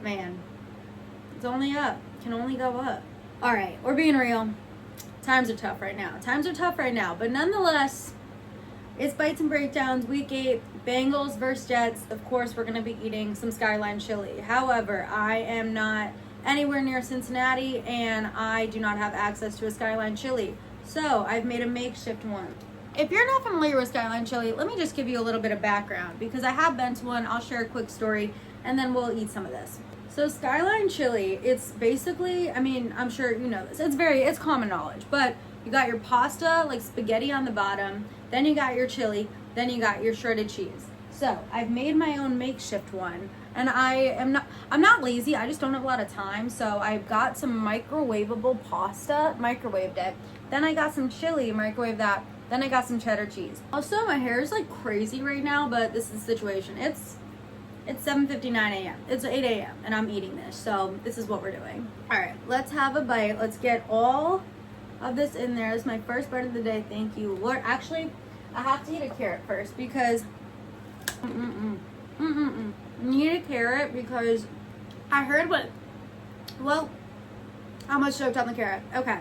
man, it's only up. Can only go up. All right, we're being real. Times are tough right now. But nonetheless, it's Bites and Breakdowns, week 8, Bengals versus Jets. Of course, we're going to be eating some Skyline Chili. However, I am not anywhere near Cincinnati, and I do not have access to a Skyline Chili. So, I've made a makeshift one. If you're not familiar with Skyline Chili, let me just give you a little bit of background, because I have been to one. I'll share a quick story, and then we'll eat some of this. So Skyline Chili, it's basically, I mean, I'm sure you know this. It's common knowledge, but you got your pasta, like spaghetti on the bottom, then you got your chili, then you got your shredded cheese. So I've made my own makeshift one, and I'm not lazy, I just don't have a lot of time. So I've got some microwavable pasta, microwaved it. Then I got some chili, microwave that. Then I got some cheddar cheese. Also, my hair is like crazy right now, but this is the situation. It's 7:59 a.m. It's 8 a.m. and I'm eating this. So this is what we're doing. All right, let's have a bite. Let's get all of this in there. This is my first bite of the day. Thank you, Lord. Actually, I have to eat a carrot first because need a carrot because I heard how much choked on the carrot. Okay.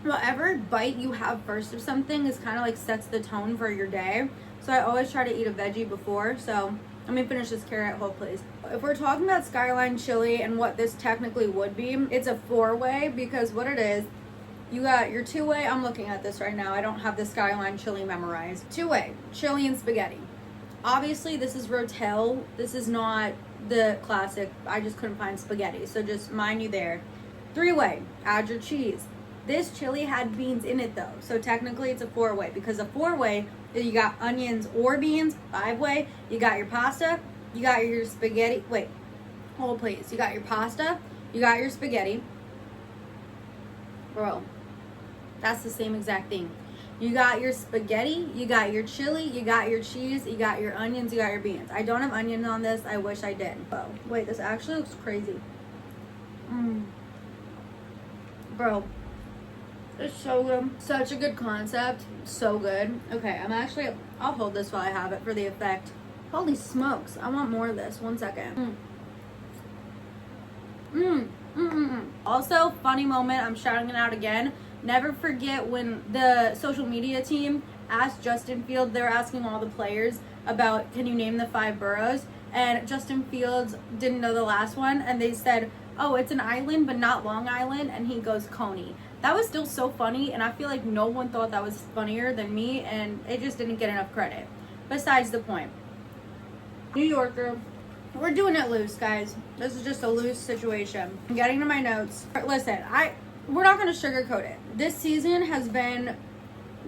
Whatever bite you have first of something is kind of like sets the tone for your day. So I always try to eat a veggie before. So let me finish this carrot, hold please. If we're talking about Skyline Chili and what this technically would be, it's a 4-way because what it is, you got your 2-way, I'm looking at this right now, I don't have the Skyline Chili memorized. 2-way, chili and spaghetti. Obviously this is Rotel, this is not the classic, I just couldn't find spaghetti, so just mind you there. 3-way, add your cheese. This chili had beans in it though, so technically it's a 4-way because a 4-way, you got onions or beans. 5-way, you got your pasta, you got your spaghetti. Wait, hold please. You got your pasta, you got your spaghetti. Bro, that's the same exact thing. You got your spaghetti, you got your chili, you got your cheese, you got your onions, you got your beans. I don't have onions on this. I wish I did. Oh, wait, this actually looks crazy. Bro. It's so good. Such a good concept. So good. Okay, I'll hold this while I have it for the effect. Holy smokes. I want more of this. 1 second. Also, funny moment. I'm shouting it out again. Never forget when the social media team asked Justin Fields, they were asking all the players about, can you name the 5 boroughs? And Justin Fields didn't know the last one. And they said, oh, it's an island, but not Long Island. And he goes, Coney. That was still so funny, and I feel like no one thought that was funnier than me, and it just didn't get enough credit. Besides the point. New Yorker. We're doing it loose, guys. This is just a loose situation. I'm getting to my notes. Listen, we're not going to sugarcoat it. This season has been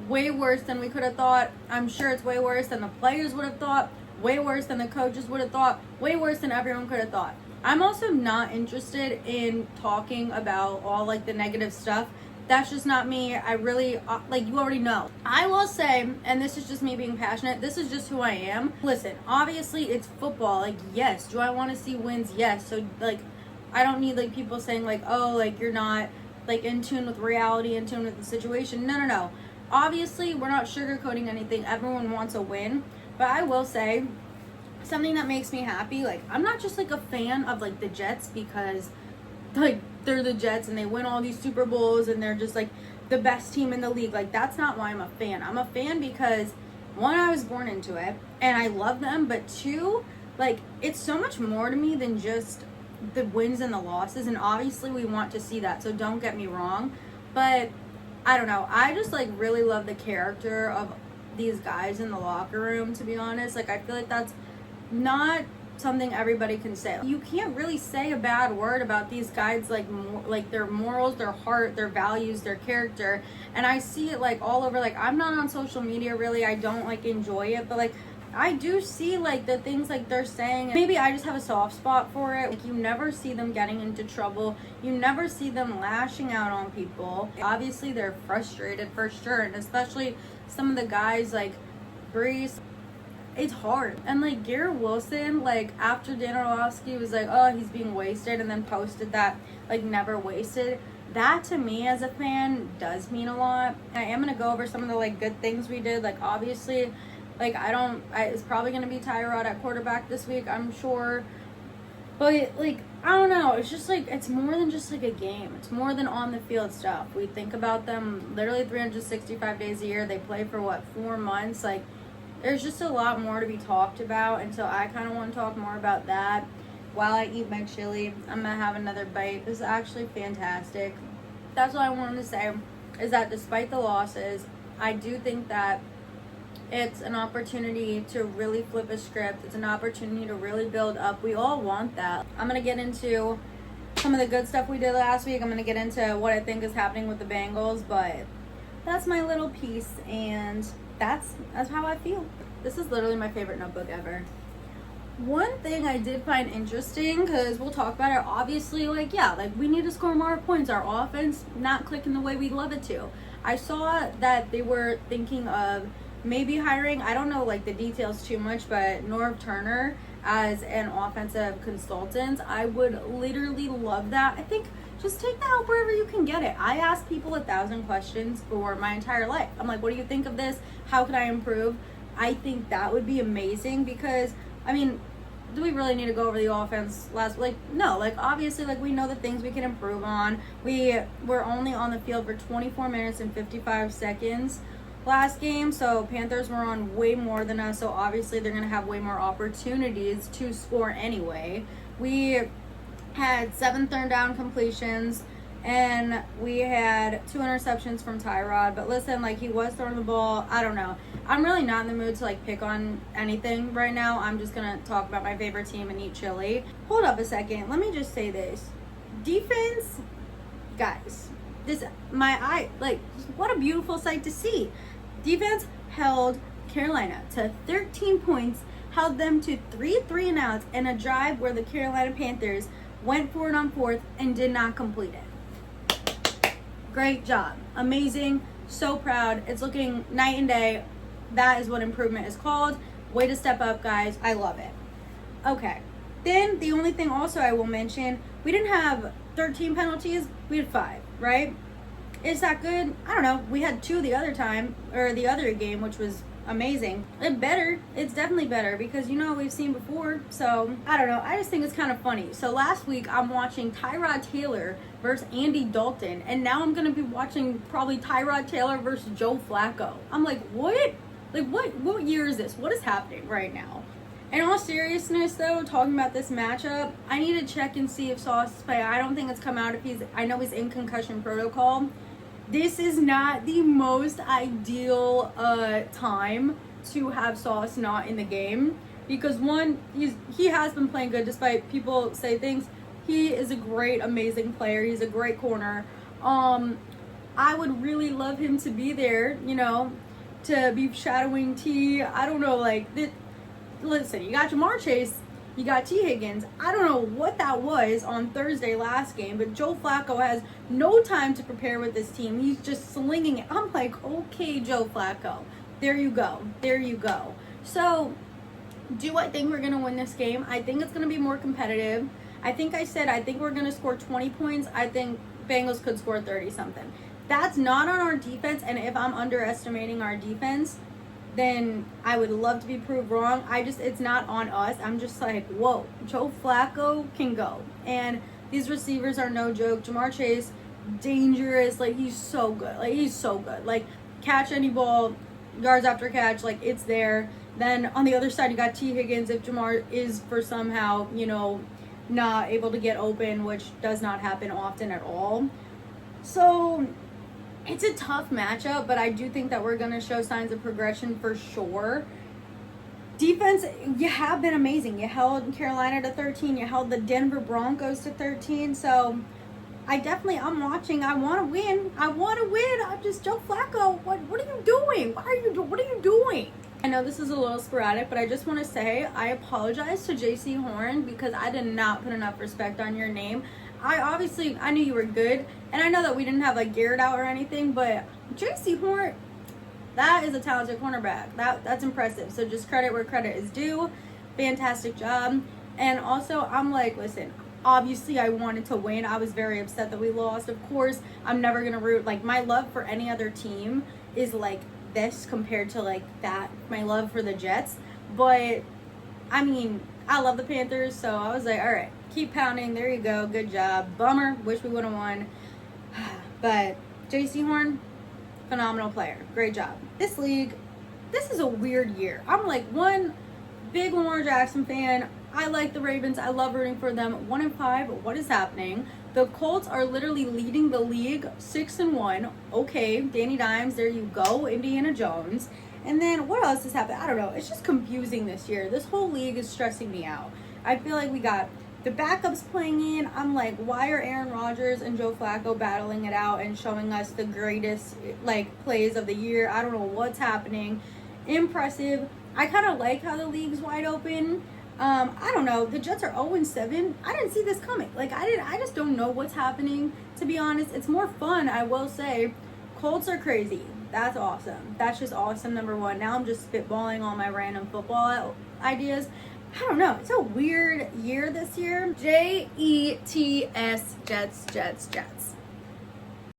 way worse than we could have thought. I'm sure it's way worse than the players would have thought, way worse than the coaches would have thought, way worse than everyone could have thought. I'm also not interested in talking about all like the negative stuff. That's just not me. I really, like you already know. I will say, and this is just me being passionate, this is just who I am. Listen, obviously it's football. Like, yes. Do I want to see wins? Yes. So, like, I don't need like people saying like, oh, like you're not like in tune with reality, in tune with the situation. No. Obviously, we're not sugarcoating anything. Everyone wants a win. But I will say, something that makes me happy, like I'm not just like a fan of like the Jets because like they're the Jets and they win all these Super Bowls and they're just like the best team in the league. Like that's not why I'm a fan. I'm a fan because 1, I was born into it and I love them, but 2, like it's so much more to me than just the wins and the losses, and obviously we want to see that, so don't get me wrong, but I don't know, I just like really love the character of these guys in the locker room, to be honest. Like I feel like that's not something everybody can say. You can't really say a bad word about these guys, like their morals, their heart, their values, their character. And I see it like all over. Like I'm not on social media really. I don't like enjoy it, but like I do see like the things like they're saying. Maybe I just have a soft spot for it. Like you never see them getting into trouble. You never see them lashing out on people. Obviously they're frustrated for sure, and especially some of the guys like Brees. It's hard. And like Garrett Wilson, like after Dan Orlovsky was like, oh, he's being wasted, and then posted that like never wasted. That to me as a fan does mean a lot. I am gonna go over some of the like good things we did. Like obviously, like it's probably gonna be Tyrod at quarterback this week, I'm sure. But, like, I don't know. It's just, like, it's more than just, like, a game. It's more than on-the-field stuff. We think about them literally 365 days a year. They play for, 4 months? Like, there's just a lot more to be talked about. And so I kind of want to talk more about that while I eat my chili. I'm going to have another bite. This is actually fantastic. That's what I wanted to say, is that despite the losses, I do think that it's an opportunity to really flip a script. It's an opportunity to really build up. We all want that. I'm going to get into some of the good stuff we did last week. I'm going to get into what I think is happening with the Bengals, but that's my little piece, and that's how I feel. This is literally my favorite notebook ever. One thing I did find interesting, because we'll talk about it, obviously, we need to score more points. Our offense not clicking the way we'd love it to. I saw that they were thinking of maybe hiring, I don't know the details too much, but Norv Turner as an offensive consultant. I would literally love that. I think just take the help wherever you can get it. I ask people 1,000 questions for my entire life. I'm like, what do you think of this? How can I improve? I think that would be amazing because, do we really need to go over the offense no, obviously, we know the things we can improve on. We were only on the field for 24 minutes and 55 seconds last game, so Panthers were on way more than us, so obviously they're going to have way more opportunities to score anyway. We had 7 third down completions, and we had 2 interceptions from Tyrod, but listen, he was throwing the ball. I don't know. I'm really not in the mood to pick on anything right now. I'm just going to talk about my favorite team and eat chili. Hold up a second. Let me just say this. Defense, guys, what a beautiful sight to see. Defense held Carolina to 13 points, held them to 3 3-and-outs in a drive where the Carolina Panthers went for it on 4th and did not complete it. Great job. Amazing. So proud. It's looking night and day. That is what improvement is called. Way to step up, guys. I love it. Okay. Then the only thing also I will mention, we didn't have 13 penalties. We had 5, right? Is that good? I don't know. We had 2 the other time, or the other game, which was amazing. It's definitely better because we've seen before. So I don't know. I just think it's kind of funny. So last week I'm watching Tyrod Taylor versus Andy Dalton, and now I'm gonna be watching probably Tyrod Taylor versus Joe Flacco. I'm like, what? What year is this? What is happening right now? In all seriousness, though, talking about this matchup, I need to check and see if Sauce is playing. I don't think it's come out I know he's in concussion protocol. This is not the most ideal time to have Sauce not in the game because one, he has been playing good despite people say things. He is a great, amazing player. He's a great corner. I would really love him to be there, to be shadowing T. I don't know, listen, you got Jamar Chase, you got T. Higgins. I don't know what that was on Thursday last game, but Joe Flacco has no time to prepare with this team. He's just slinging it. I'm like, okay, Joe Flacco, there you go. There you go. So, do I think we're going to win this game? I think it's going to be more competitive. I think we're going to score 20 points. I think Bengals could score 30-something. That's not on our defense, and if I'm underestimating our defense, then I would love to be proved wrong. It's not on us. I'm just like, whoa, Joe Flacco can go. And these receivers are no joke. Jamar Chase, dangerous. He's so good. He's so good. Catch any ball, yards after catch, it's there. Then on the other side, you got T. Higgins. If Jamar is for somehow, not able to get open, which does not happen often at all. So it's a tough matchup, but I do think that we're going to show signs of progression for sure. Defense, you have been amazing. You held Carolina to 13. You held the Denver Broncos to 13. So I'm watching. I want to win. I'm just, Joe Flacco, what are you doing? What are you doing? I know this is a little sporadic, but I just want to say I apologize to JC Horn because I did not put enough respect on your name. I knew you were good, and I know that we didn't have Garrett out or anything, but JC Horn, that is a talented cornerback. That's impressive. So just credit where credit is due. Fantastic job. And also, I'm listen, obviously I wanted to win. I was very upset that we lost. Of course, I'm never going to root. My love for any other team is this compared to that. My love for the Jets. But, I love the Panthers, so I was all right, Keep pounding. There you go. Good job. Bummer. Wish we would have won. But JC Horn, phenomenal player. Great job. This league, this is a weird year. I'm like one big Lamar Jackson fan. I like the Ravens. I love rooting for them. 1-5. What is happening? The Colts are literally leading the league 6-1. Okay, Danny Dimes, there you go. Indiana Jones. And then what else has happened? I don't know. It's just confusing this year. This whole league is stressing me out. I feel like we got the backups playing in. I'm like, why are Aaron Rodgers and Joe Flacco battling it out and showing us the greatest like plays of the year? I don't know what's happening. Impressive. I kind of like how the league's wide open. I don't know. The Jets are 0-7. I didn't see this coming. Like I just don't know what's happening. To be honest, it's more fun. I will say, Colts are crazy. That's awesome. That's just awesome. Number one. Now I'm just spitballing all my random football ideas. I don't know. It's a weird year this year. Jets, Jets, Jets, Jets.